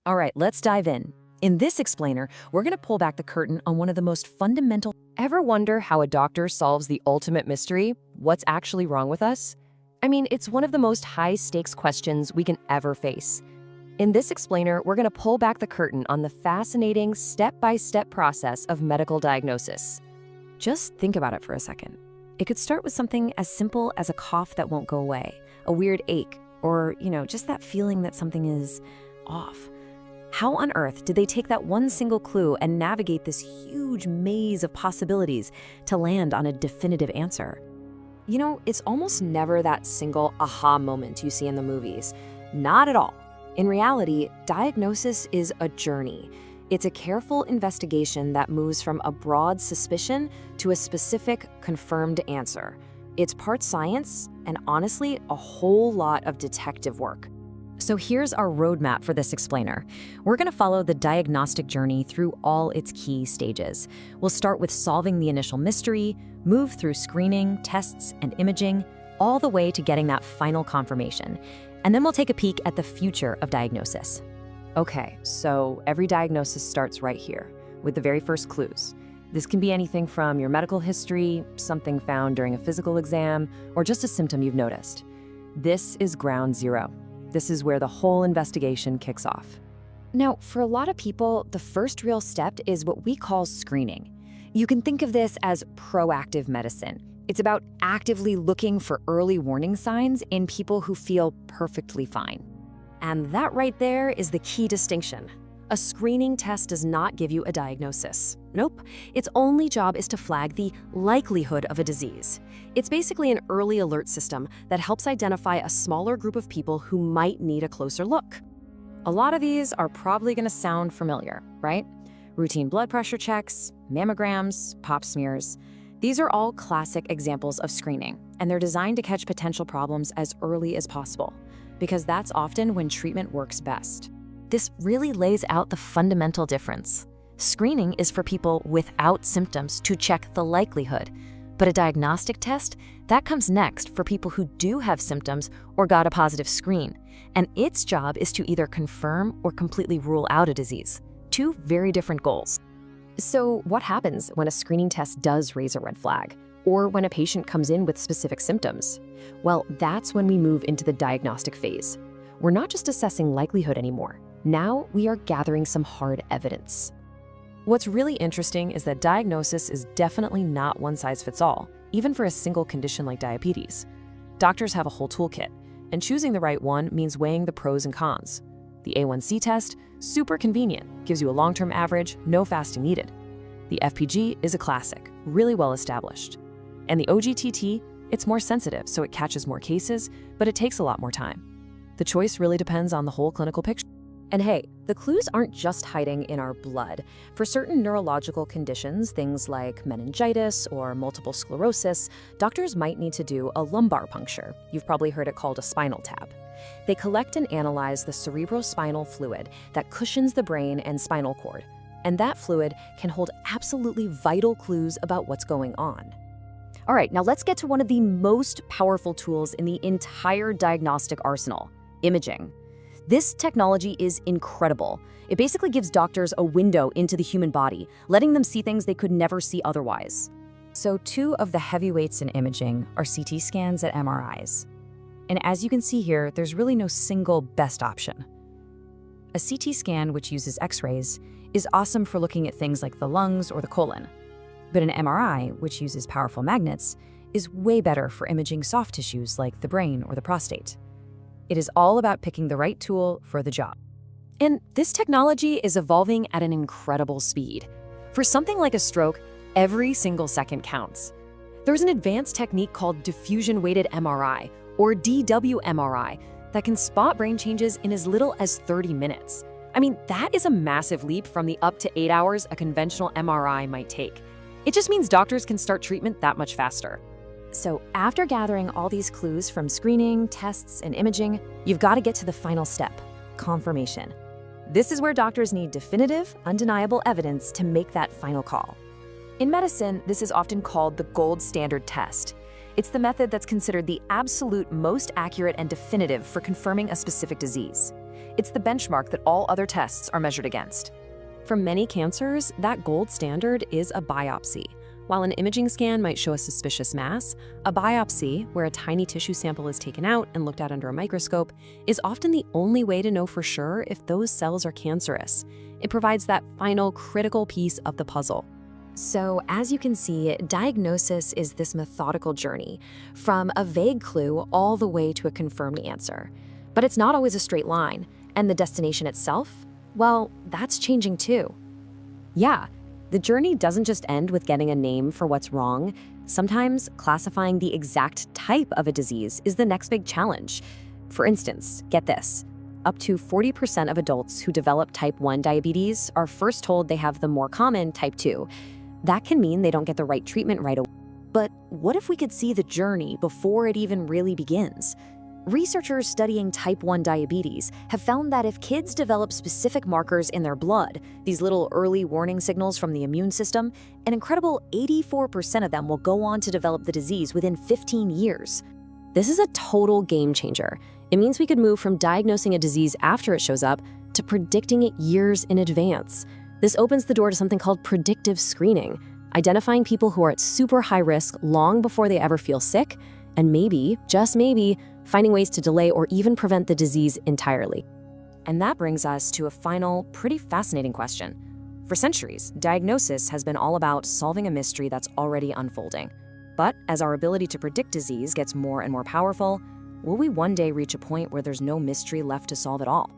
All right, let's dive in. In this explainer, we're going to pull back the curtain on one of the most fundamental. Ever wonder how a doctor solves the ultimate mystery? What's actually wrong with us? I mean, it's one of the most high-stakes questions we can ever face. In this explainer, we're going to pull back the curtain on the fascinating step-by-step process of medical diagnosis. Just think about it for a second. It could start with something as simple as a cough that won't go away, a weird ache, or, just that feeling that something is off. How on earth did they take that one single clue and navigate this huge maze of possibilities to land on a definitive answer? It's almost never that single aha moment you see in the movies. Not at all. In reality, diagnosis is a journey. It's a careful investigation that moves from a broad suspicion to a specific, confirmed answer. It's part science and, honestly, a whole lot of detective work. So here's our roadmap for this explainer. We're going to follow the diagnostic journey through all its key stages. We'll start with solving the initial mystery, move through screening, tests, and imaging, all the way to getting that final confirmation. And then we'll take a peek at the future of diagnosis. Okay, so every diagnosis starts right here, with the very first clues. This can be anything from your medical history, something found during a physical exam, or just a symptom you've noticed. This is ground zero. This is where the whole investigation kicks off. Now, for a lot of people, the first real step is what we call screening. You can think of this as proactive medicine. It's about actively looking for early warning signs in people who feel perfectly fine. And that right there is the key distinction. A screening test does not give you a diagnosis. Nope. Its only job is to flag the likelihood of a disease. It's basically an early alert system that helps identify a smaller group of people who might need a closer look. A lot of these are probably going to sound familiar, right? Routine blood pressure checks, mammograms, pap smears. These are all classic examples of screening, and they're designed to catch potential problems as early as possible, because that's often when treatment works best. This really lays out the fundamental difference. Screening is for people without symptoms to check the likelihood, but a diagnostic test, that comes next for people who do have symptoms or got a positive screen, and its job is to either confirm or completely rule out a disease. Two very different goals. So what happens when a screening test does raise a red flag, or when a patient comes in with specific symptoms? Well, that's when we move into the diagnostic phase. We're not just assessing likelihood anymore. Now we are gathering some hard evidence. What's really interesting is that diagnosis is definitely not one size fits all, even for a single condition like diabetes. Doctors have a whole toolkit, and choosing the right one means weighing the pros and cons. The A1C test, super convenient, gives you a long-term average, no fasting needed. The FPG is a classic, really well established. And the OGTT, it's more sensitive, so it catches more cases, but it takes a lot more time. The choice really depends on the whole clinical picture. And hey, the clues aren't just hiding in our blood. For certain neurological conditions, things like meningitis or multiple sclerosis, doctors might need to do a lumbar puncture. You've probably heard it called a spinal tap. They collect and analyze the cerebrospinal fluid that cushions the brain and spinal cord. And that fluid can hold absolutely vital clues about what's going on. All right, now let's get to one of the most powerful tools in the entire diagnostic arsenal, imaging. This technology is incredible. It basically gives doctors a window into the human body, letting them see things they could never see otherwise. So two of the heavyweights in imaging are CT scans and MRIs. And as you can see here, there's really no single best option. A CT scan, which uses X-rays, is awesome for looking at things like the lungs or the colon. But an MRI, which uses powerful magnets, is way better for imaging soft tissues like the brain or the prostate. It is all about picking the right tool for the job. And this technology is evolving at an incredible speed. For something like a stroke, every single second counts. There's an advanced technique called diffusion-weighted MRI, or DW-MRI, that can spot brain changes in as little as 30 minutes. I mean, that is a massive leap from the up to 8 hours a conventional MRI might take. It just means doctors can start treatment that much faster. So after gathering all these clues from screening, tests, and imaging, you've got to get to the final step, confirmation. This is where doctors need definitive, undeniable evidence to make that final call. In medicine, this is often called the gold standard test. It's the method that's considered the absolute most accurate and definitive for confirming a specific disease. It's the benchmark that all other tests are measured against. For many cancers, that gold standard is a biopsy. While an imaging scan might show a suspicious mass, a biopsy, where a tiny tissue sample is taken out and looked at under a microscope, is often the only way to know for sure if those cells are cancerous. It provides that final critical piece of the puzzle. So, as you can see, diagnosis is this methodical journey, from a vague clue all the way to a confirmed answer. But it's not always a straight line, and the destination itself, well, that's changing too. Yeah, the journey doesn't just end with getting a name for what's wrong. Sometimes classifying the exact type of a disease is the next big challenge. For instance, get this. Up to 40% of adults who develop type 1 diabetes are first told they have the more common type 2. That can mean they don't get the right treatment right away. But what if we could see the journey before it even really begins? Researchers studying type 1 diabetes have found that if kids develop specific markers in their blood, these little early warning signals from the immune system, an incredible 84% of them will go on to develop the disease within 15 years. This is a total game changer. It means we could move from diagnosing a disease after it shows up to predicting it years in advance. This opens the door to something called predictive screening, identifying people who are at super high risk long before they ever feel sick, and maybe, just maybe, finding ways to delay or even prevent the disease entirely. And that brings us to a final, pretty fascinating question. For centuries, diagnosis has been all about solving a mystery that's already unfolding. But as our ability to predict disease gets more and more powerful, will we one day reach a point where there's no mystery left to solve at all?